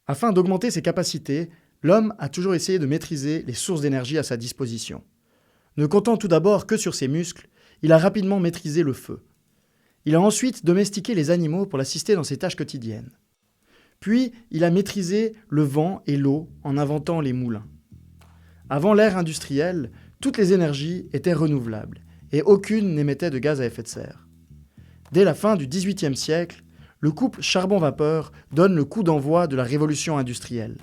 Afin d'augmenter ses capacités, l'homme a toujours essayé de maîtriser les sources d'énergie à sa disposition. Ne comptant tout d'abord que sur ses muscles, il a rapidement maîtrisé le feu. Il a ensuite domestiqué les animaux pour l'assister dans ses tâches quotidiennes. Puis, il a maîtrisé le vent et l'eau en inventant les moulins. Avant l'ère industrielle, toutes les énergies étaient renouvelables et aucune n'émettait de gaz à effet de serre. Dès la fin du XVIIIe siècle, le couple charbon-vapeur donne le coup d'envoi de la révolution industrielle.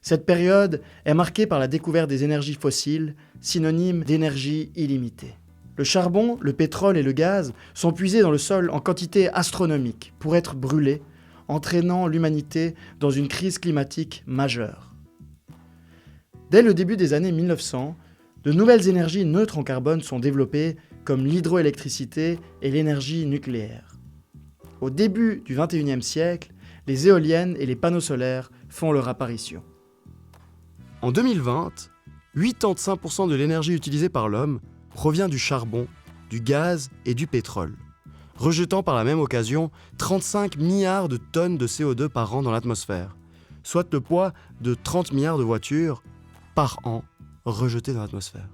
Cette période est marquée par la découverte des énergies fossiles, synonyme d'énergie illimitée. Le charbon, le pétrole et le gaz sont puisés dans le sol en quantité astronomique pour être brûlés, entraînant l'humanité dans une crise climatique majeure. Dès le début des années 1900, de nouvelles énergies neutres en carbone sont développées comme l'hydroélectricité et l'énergie nucléaire. Au début du XXIe siècle, les éoliennes et les panneaux solaires font leur apparition. En 2020, 85% de l'énergie utilisée par l'homme provient du charbon, du gaz et du pétrole, rejetant par la même occasion 35 milliards de tonnes de CO2 par an dans l'atmosphère, soit le poids de 30 milliards de voitures par an rejetées dans l'atmosphère.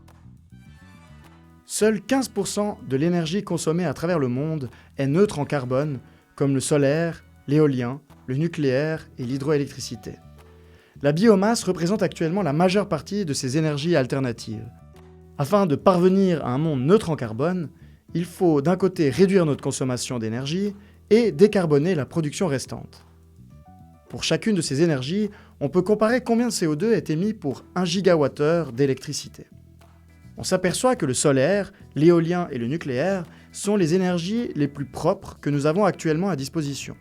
Seuls 15% de l'énergie consommée à travers le monde est neutre en carbone, comme le solaire, l'éolien, le nucléaire et l'hydroélectricité. La biomasse représente actuellement la majeure partie de ces énergies alternatives. Afin de parvenir à un monde neutre en carbone, il faut d'un côté réduire notre consommation d'énergie et décarboner la production restante. Pour chacune de ces énergies, on peut comparer combien de CO2 est émis pour 1 gigawattheure d'électricité. On s'aperçoit que le solaire, l'éolien et le nucléaire sont les énergies les plus propres que nous avons actuellement à disposition.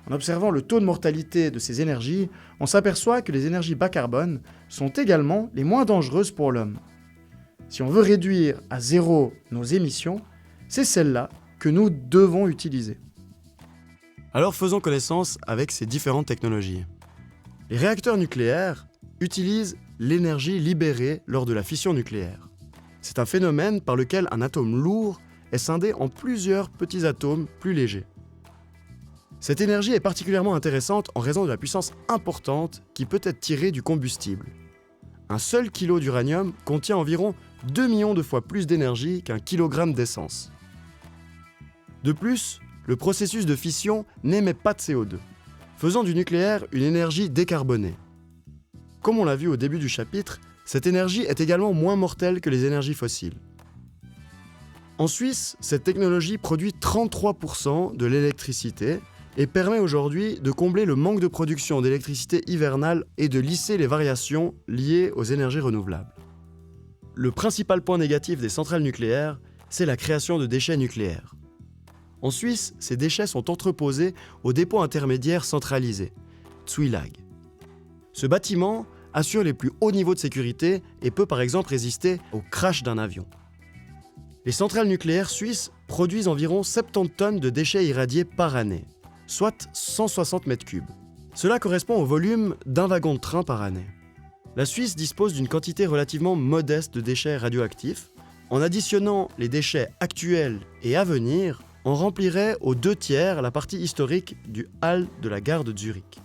En observant le taux de mortalité de ces énergies, on s'aperçoit que les énergies bas carbone sont également les moins dangereuses pour l'homme. Si on veut réduire à zéro nos émissions, c'est celle-là que nous devons utiliser. Alors faisons connaissance avec ces différentes technologies. Les réacteurs nucléaires utilisent l'énergie libérée lors de la fission nucléaire. C'est un phénomène par lequel un atome lourd est scindé en plusieurs petits atomes plus légers. Cette énergie est particulièrement intéressante en raison de la puissance importante qui peut être tirée du combustible. Un seul kilo d'uranium contient environ 2 millions de fois plus d'énergie qu'un kilogramme d'essence. De plus, le processus de fission n'émet pas de CO2, faisant du nucléaire une énergie décarbonée. Comme on l'a vu au début du chapitre, cette énergie est également moins mortelle que les énergies fossiles. En Suisse, cette technologie produit 33% de l'électricité et permet aujourd'hui de combler le manque de production d'électricité hivernale et de lisser les variations liées aux énergies renouvelables. Le principal point négatif des centrales nucléaires, c'est la création de déchets nucléaires. En Suisse, ces déchets sont entreposés au dépôt intermédiaire centralisé, Zuilag. Ce bâtiment assure les plus hauts niveaux de sécurité et peut par exemple résister au crash d'un avion. Les centrales nucléaires suisses produisent environ 70 tonnes de déchets irradiés par année, soit 160 mètres cubes. Cela correspond au volume d'un wagon de train par année. La Suisse dispose d'une quantité relativement modeste de déchets radioactifs. En additionnant les déchets actuels et à venir, on remplirait aux 2/3 la partie historique du hall de la gare de Zurich.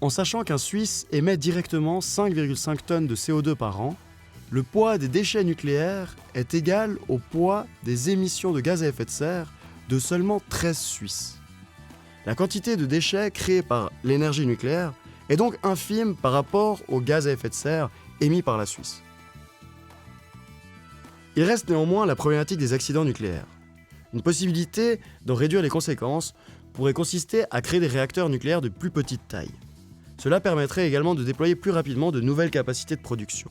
En sachant qu'un Suisse émet directement 5,5 tonnes de CO2 par an, le poids des déchets nucléaires est égal au poids des émissions de gaz à effet de serre de seulement 13 Suisses. La quantité de déchets créés par l'énergie nucléaire est donc infime par rapport aux gaz à effet de serre émis par la Suisse. Il reste néanmoins la problématique des accidents nucléaires. Une possibilité d'en réduire les conséquences pourrait consister à créer des réacteurs nucléaires de plus petite taille. Cela permettrait également de déployer plus rapidement de nouvelles capacités de production.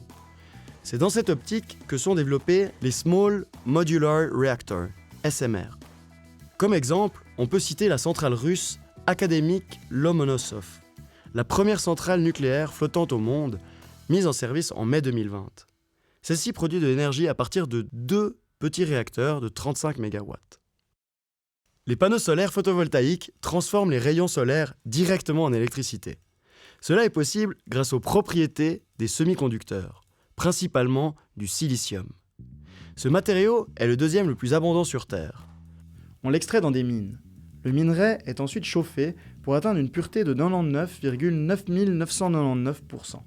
C'est dans cette optique que sont développés les Small Modular Reactors, SMR. Comme exemple, on peut citer la centrale russe Akademik Lomonosov, la première centrale nucléaire flottante au monde, mise en service en mai 2020. Celle-ci produit de l'énergie à partir de 2 petits réacteurs de 35 MW. Les panneaux solaires photovoltaïques transforment les rayons solaires directement en électricité. Cela est possible grâce aux propriétés des semi-conducteurs, principalement du silicium. Ce matériau est le deuxième le plus abondant sur Terre. On l'extrait dans des mines. Le minerai est ensuite chauffé pour atteindre une pureté de 99,9999%.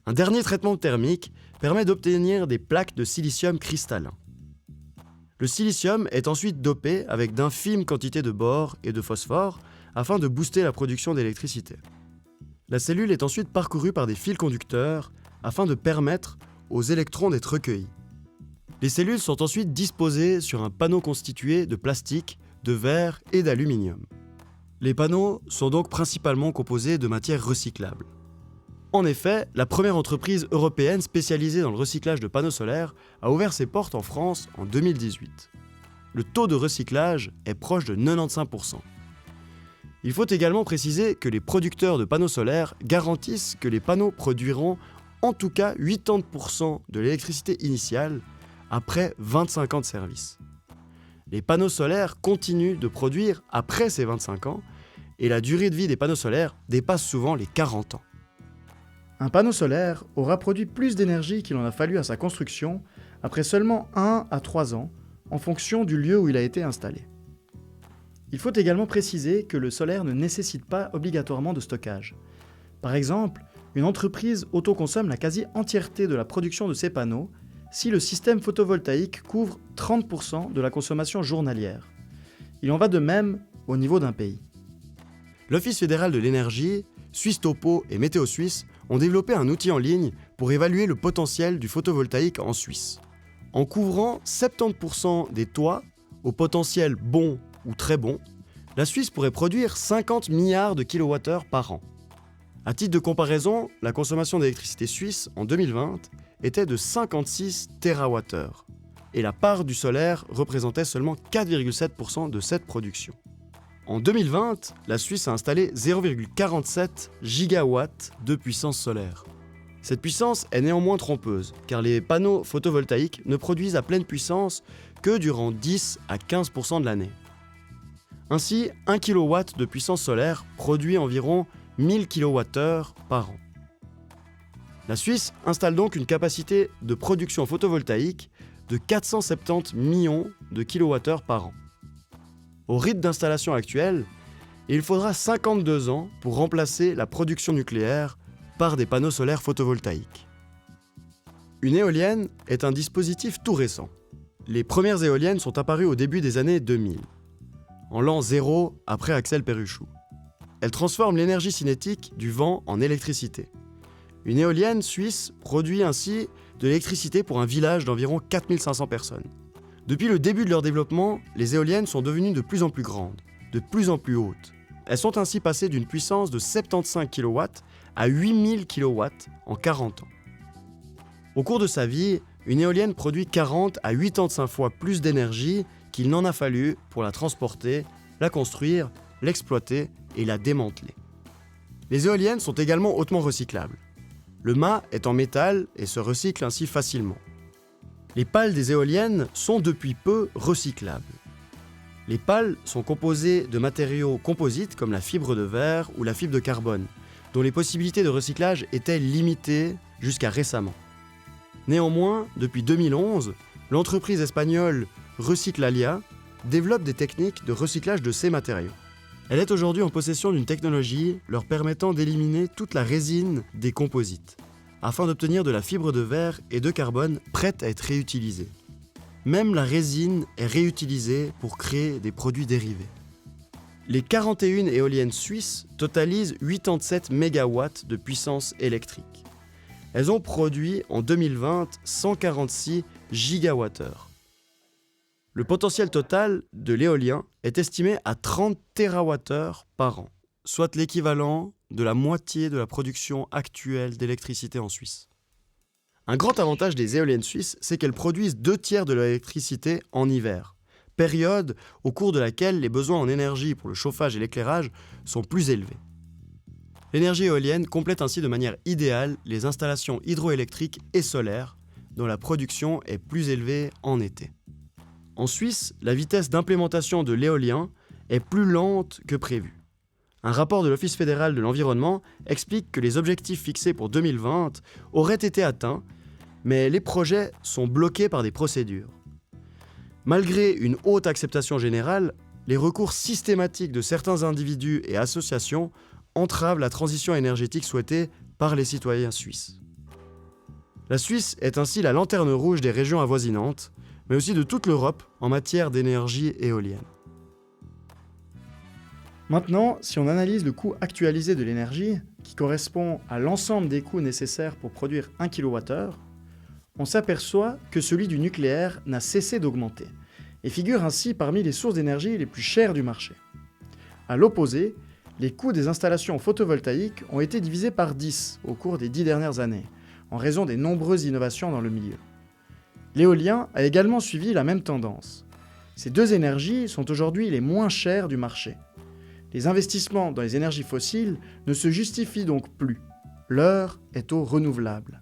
Un dernier traitement thermique permet d'obtenir des plaques de silicium cristallin. Le silicium est ensuite dopé avec d'infimes quantités de bore et de phosphore afin de booster la production d'électricité. La cellule est ensuite parcourue par des fils conducteurs afin de permettre aux électrons d'être recueillis. Les cellules sont ensuite disposées sur un panneau constitué de plastique, de verre et d'aluminium. Les panneaux sont donc principalement composés de matières recyclables. En effet, la première entreprise européenne spécialisée dans le recyclage de panneaux solaires a ouvert ses portes en France en 2018. Le taux de recyclage est proche de 95%. Il faut également préciser que les producteurs de panneaux solaires garantissent que les panneaux produiront en tout cas 80% de l'électricité initiale après 25 ans de service. Les panneaux solaires continuent de produire après ces 25 ans et la durée de vie des panneaux solaires dépasse souvent les 40 ans. Un panneau solaire aura produit plus d'énergie qu'il en a fallu à sa construction après seulement 1 à 3 ans, en fonction du lieu où il a été installé. Il faut également préciser que le solaire ne nécessite pas obligatoirement de stockage. Par exemple, une entreprise autoconsomme la quasi-entièreté de la production de ses panneaux si le système photovoltaïque couvre 30% de la consommation journalière. Il en va de même au niveau d'un pays. L'Office fédéral de l'énergie, Suisse Topo et Météo Suisse ont développé un outil en ligne pour évaluer le potentiel du photovoltaïque en Suisse. En couvrant 70% des toits au potentiel bon ou très bon, la Suisse pourrait produire 50 milliards de kilowattheures par an. À titre de comparaison, la consommation d'électricité suisse en 2020 était de 56 TWh et la part du solaire représentait seulement 4,7% de cette production. En 2020, la Suisse a installé 0,47 gigawatts de puissance solaire. Cette puissance est néanmoins trompeuse, car les panneaux photovoltaïques ne produisent à pleine puissance que durant 10 à 15% de l'année. Ainsi, 1 kW de puissance solaire produit environ 1000 kWh par an. La Suisse installe donc une capacité de production photovoltaïque de 470 millions de kWh par an. Au rythme d'installation actuel, il faudra 52 ans pour remplacer la production nucléaire par des panneaux solaires photovoltaïques. Une éolienne est un dispositif tout récent. Les premières éoliennes sont apparues au début des années 2000, en l'an 0 après Axel Péruchou. Elles transforment l'énergie cinétique du vent en électricité. Une éolienne suisse produit ainsi de l'électricité pour un village d'environ 4500 personnes. Depuis le début de leur développement, les éoliennes sont devenues de plus en plus grandes, de plus en plus hautes. Elles sont ainsi passées d'une puissance de 75 kW à 8000 kW en 40 ans. Au cours de sa vie, une éolienne produit 40 à 85 fois plus d'énergie qu'il n'en a fallu pour la transporter, la construire, l'exploiter et la démanteler. Les éoliennes sont également hautement recyclables. Le mât est en métal et se recycle ainsi facilement. Les pales des éoliennes sont depuis peu recyclables. Les pales sont composées de matériaux composites comme la fibre de verre ou la fibre de carbone, dont les possibilités de recyclage étaient limitées jusqu'à récemment. Néanmoins, depuis 2011, l'entreprise espagnole Reciclalia développe des techniques de recyclage de ces matériaux. Elle est aujourd'hui en possession d'une technologie leur permettant d'éliminer toute la résine des composites, afin d'obtenir de la fibre de verre et de carbone prête à être réutilisée. Même la résine est réutilisée pour créer des produits dérivés. Les 41 éoliennes suisses totalisent 87 MW de puissance électrique. Elles ont produit en 2020 146 GWh. Le potentiel total de l'éolien est estimé à 30 TWh par an, soit l'équivalent de la moitié de la production actuelle d'électricité en Suisse. Un grand avantage des éoliennes suisses, c'est qu'elles produisent 2/3 de l'électricité en hiver, période au cours de laquelle les besoins en énergie pour le chauffage et l'éclairage sont plus élevés. L'énergie éolienne complète ainsi de manière idéale les installations hydroélectriques et solaires, dont la production est plus élevée en été. En Suisse, la vitesse d'implémentation de l'éolien est plus lente que prévu. Un rapport de l'Office fédéral de l'environnement explique que les objectifs fixés pour 2020 auraient été atteints, mais les projets sont bloqués par des procédures. Malgré une haute acceptation générale, les recours systématiques de certains individus et associations entravent la transition énergétique souhaitée par les citoyens suisses. La Suisse est ainsi la lanterne rouge des régions avoisinantes, mais aussi de toute l'Europe en matière d'énergie éolienne. Maintenant, si on analyse le coût actualisé de l'énergie, qui correspond à l'ensemble des coûts nécessaires pour produire 1 kWh, on s'aperçoit que celui du nucléaire n'a cessé d'augmenter, et figure ainsi parmi les sources d'énergie les plus chères du marché. À l'opposé, les coûts des installations photovoltaïques ont été divisés par 10 au cours des 10 dernières années, en raison des nombreuses innovations dans le milieu. L'éolien a également suivi la même tendance. Ces deux énergies sont aujourd'hui les moins chères du marché. Les investissements dans les énergies fossiles ne se justifient donc plus. L'heure est aux renouvelables.